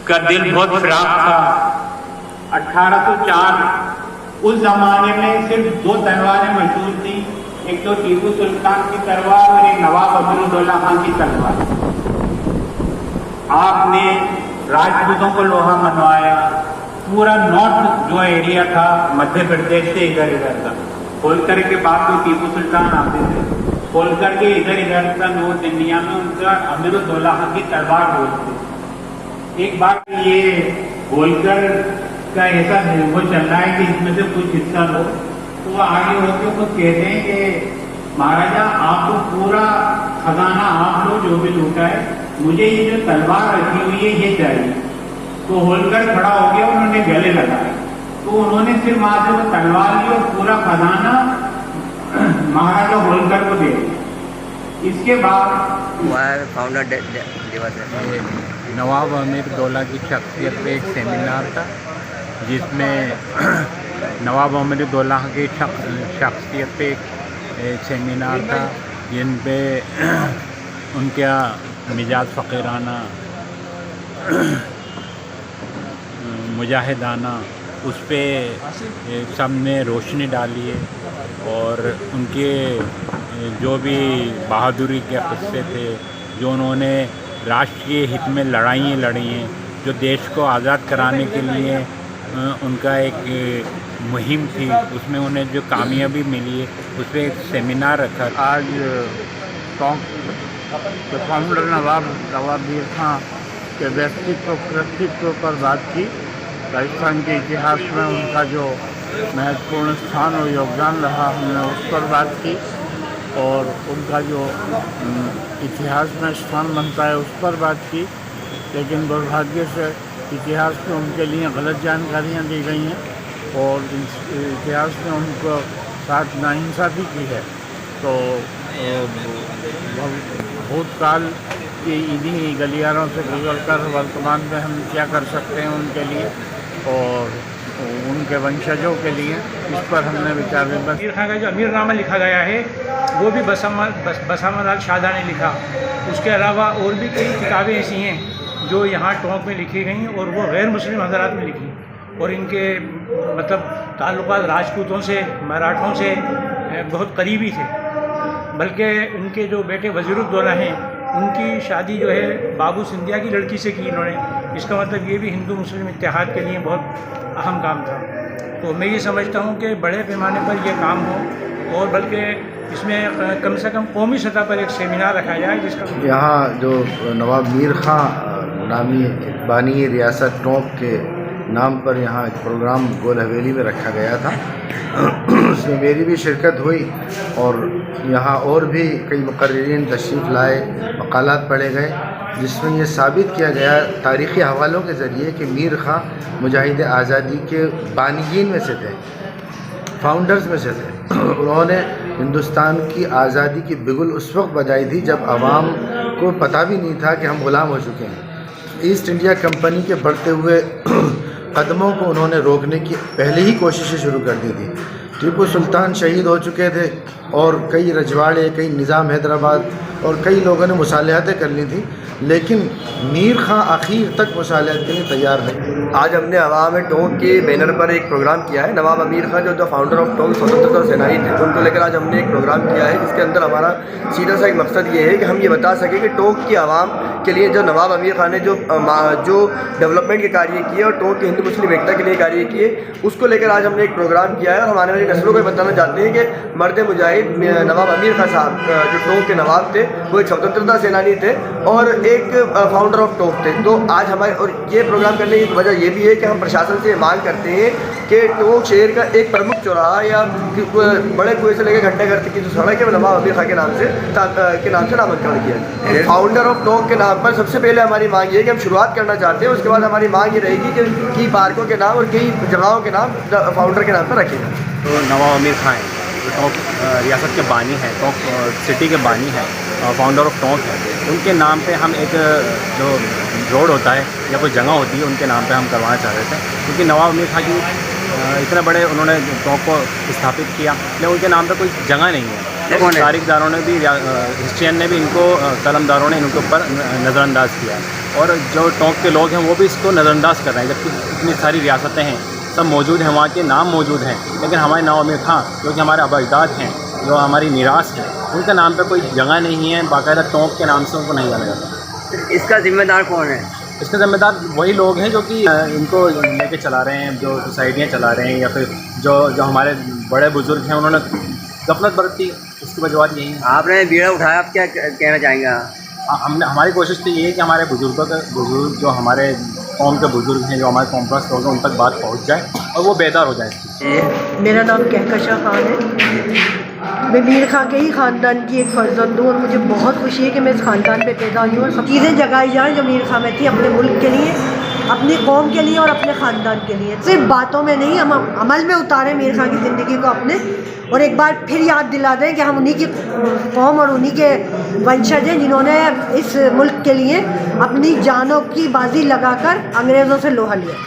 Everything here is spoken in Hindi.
उसका दिल बहुत फिराक था। 1804 उस जमाने में सिर्फ दो तलवारें मशहूर थी, एक तो टीपू सुल्तान की तलवार और एक नवाब अमीरुद्दौला खान की तलवार। आपने राजपूतों को लोहा मनवाया, पूरा नॉर्थ जो एरिया था मध्य प्रदेश से इधर इधर था। होलकर के बाद तो टीपू सुल्तान आते थे, होलकर के इधर इधर था नॉर्थ इंडिया में, उनका अमीरुद्दौला खान की तलवार बोलते। एक बार ये होलकर का ऐसा वो चल रहा है कि इसमें से कुछ हिस्सा लो, तो वो आगे होकर कुछ कहते हैं कि महाराजा आपको पूरा खजाना आप लो जो भी लूटा है, मुझे ये जो तलवार रखी हुई है ये चाहिए। तो होलकर खड़ा हो गया, उन्होंने गले लगाए, तो उन्होंने सिर्फ वहां से वो तलवार ली और पूरा खजाना महाराजा होलकर को दे दिया। इसके बाद फाउंडर दिवस है। नवाब अमीरुद्दौला की शख्सियत पे एक सेमिनार था, जिसमें नवाब अमीरुद्दौला की शख्सियत पे एक सेमिनार था, जिन पे उनका मिजाज फ़कीराना, मुजाहिदाना, उस पर सब ने रोशनी डाली है। और उनके जो भी बहादुरी के किस्से थे, जो उन्होंने राष्ट्रीय हित में लड़ाइयाँ लड़ी हैं, जो देश को आज़ाद कराने के लिए उनका एक मुहिम थी, उसमें उन्हें जो कामयाबी मिली है, उस पर एक सेमिनार रखा। आज टोंक के फाउंडर नवाब मीर खां के व्यक्तित्व कृतित्व पर बात की। राजस्थान के इतिहास में उनका जो महत्वपूर्ण स्थान और योगदान रहा, हमने उस पर बात की। और उनका जो इतिहास में स्थान बनता है उस पर बात की। लेकिन दुर्भाग्य से इतिहास में उनके लिए गलत जानकारियाँ दी गई हैं और इतिहास में उनको साथ नाइंसाफ़ी की है। तो भूतकाल की इन्हीं गलियारों से गुजरकर वर्तमान में हम क्या कर सकते हैं उनके लिए और उनके वंशजों के लिए, इस पर हमने विचार विमर्श। अमीर खां का जो अमीरनामा लिखा गया है वो भी बसामा लाल शाहदा ने लिखा। उसके अलावा और भी कई किताबें ऐसी हैं जो यहाँ टोंक में लिखी गई और वो गैर मुस्लिम हज़रात में लिखी, और इनके मतलब ताल्लुकात राजपूतों से, मराठों से बहुत करीबी थे। बल्कि उनके जो बेटे वज़ीरुद्दौला हैं, उनकी शादी जो है बाबू सिंधिया की लड़की से की इन्होंने। इसका मतलब ये भी हिंदू मुस्लिम इत्तेहाद के लिए बहुत अहम काम था। तो मैं ये समझता हूँ कि बड़े पैमाने पर यह काम हो, और बल्कि इसमें कम से कम कौमी सतह पर एक सेमिनार रखा जाए जिसका यहाँ जो नवाब मीर खां नामी बानी रियासत टोंक के नाम पर यहाँ एक प्रोग्राम गोल हवेली में रखा गया था। उसमें मेरी भी शिरकत हुई और यहाँ और भी कई मुक़र्रिरीन तशरीफ़ लाए, मक़ालात पढ़े गए, जिसमें ये साबित किया गया तारीख़ी हवालों के ज़रिए कि मीर खां मुजाहिद आज़ादी के बानीयीन में से थे, फाउंडर्स में से थे। उन्होंने हिंदुस्तान की आज़ादी की बिगुल उस वक्त बजाई थी जब आवाम को पता भी नहीं था कि हम ग़ुलाम हो चुके हैं। ईस्ट इंडिया कंपनी के बढ़ते हुए कदमों को उन्होंने रोकने की पहले ही कोशिशें शुरू कर दी थी। टीपू सुल्तान शहीद हो चुके थे और कई रजवाड़े, कई निज़ाम हैदराबाद और कई लोगों ने मुसालहतें कर ली थी, लेकिन मीर खां आखिर तक मुसालहत के लिए तैयार नहीं। आज हमने अवाम टोंक के बैनर पर एक प्रोग्राम किया है। नवाब अमीर खां जो फाउंडर ऑफ टोंक स्वतंत्रता सेनानी थे, उनको लेकर आज हमने एक प्रोग्राम किया है, जिसके अंदर हमारा सीधा सा एक मकसद ये है कि हम ये बता सकें कि टोंक की आवाम के लिए जो नवाब अमीर खां ने जो डेवलपमेंट के कार्य किए और टोंक की हिंदू मुस्लिम एकता के लिए कार्य किए, उसको लेकर आज हमने एक प्रोग्राम किया है। और हमारे वाली नस्लों को बताना चाहते हैं कि मर्द मुजाहिद नवाब अमीर खां साहब जो टोंक के नवाब थे, वो एक स्वतंत्रता सेनानी थे और एक फाउंडर ऑफ टोंक थे। तो आज हमारे और ये प्रोग्राम करने की वजह ये भी है कि हम प्रशासन से मांग करते हैं कि टोंक शहर का एक प्रमुख चौराहा या बड़े कुएं से लेकर घंटे घर तक की जो सड़क है वो नवाब अमीर खां के नाम से नामकरण किया है। फाउंडर ऑफ टोंक के नाम पर सबसे पहले हमारी मांग ये है कि हम शुरुआत करना चाहते हैं। उसके बाद हमारी मांग ये रहेगी कि कई पार्कों के नाम और कई जगहों के नाम फाउंडर के नाम पर रखे जाए। तो नवाब अमीर खां जो टोंक रियासत के बानी हैं, टोंक सिटी के बानी हैं, फाउंडर ऑफ टोंक है, उनके नाम पे हम एक जो रोड होता है या कोई जगह होती है उनके नाम पे हम करवाना चाह रहे थे। क्योंकि नवाब अमीर खां की इतने बड़े उन्होंने टोंक को स्थापित किया, लेकिन उनके नाम पे कोई जगह नहीं है। कौन है? तारीखदारों ने भी हिस्ट्रियन ने भी इनको कलमदारों ने इनके ऊपर नज़रअंदाज किया है और जो टोंक के लोग हैं वो भी इसको नज़रअंदाज कर रहे हैं, जबकि इतनी सारी रियासतें हैं, सब मौजूद हैं, वहाँ के नाम मौजूद हैं, लेकिन हमारे नवाब अमीर खां जो कि हमारे अबजदाद हैं, जो हमारी मीरास है, उनके नाम पे कोई जगह नहीं है, बाकायदा टोंक के नाम से उनको नहीं जाना जाता। इसका जिम्मेदार कौन है? इसके ज़िम्मेदार वही लोग हैं जो कि इनको लेके चला रहे हैं, जो सोसाइटियाँ चला रहे हैं, या फिर जो हमारे बड़े बुज़ुर्ग हैं उन्होंने गफलत बरती, उसकी वजह यही है। आपने बीड़ा उठाया, आप क्या कहना चाहेंगे? हमने हमारी कोशिश तो ये है कि हमारे बुज़ुर्ग जो हमारे कौम के बुज़ुर्ग हैं, जो हमारे कौम परस्त लोग हैं, उन तक बात पहुँच जाए और वो बेहतर हो जाए। मेरा नाम कहकशा खान है। मैं मीर खां के ही ख़ानदान की एक फ़र्जंद हूँ और मुझे बहुत खुशी है कि मैं इस ख़ानदान पे पैदा हुई हूँ और सब चीज़ें जगाई जाएँ जो मीर खां में थी, अपने मुल्क के लिए, अपनी कौम के लिए और अपने ख़ानदान के लिए। सिर्फ बातों में नहीं, हम अमल में उतारें मीर खां की ज़िंदगी को अपने, और एक बार फिर याद दिला दें कि हम उन्हीं की कौम और उन्हीं के वंशज हैं जिन्होंने इस मुल्क के लिए अपनी जानों की बाजी लगाकर अंग्रेज़ों से लोहा लिया।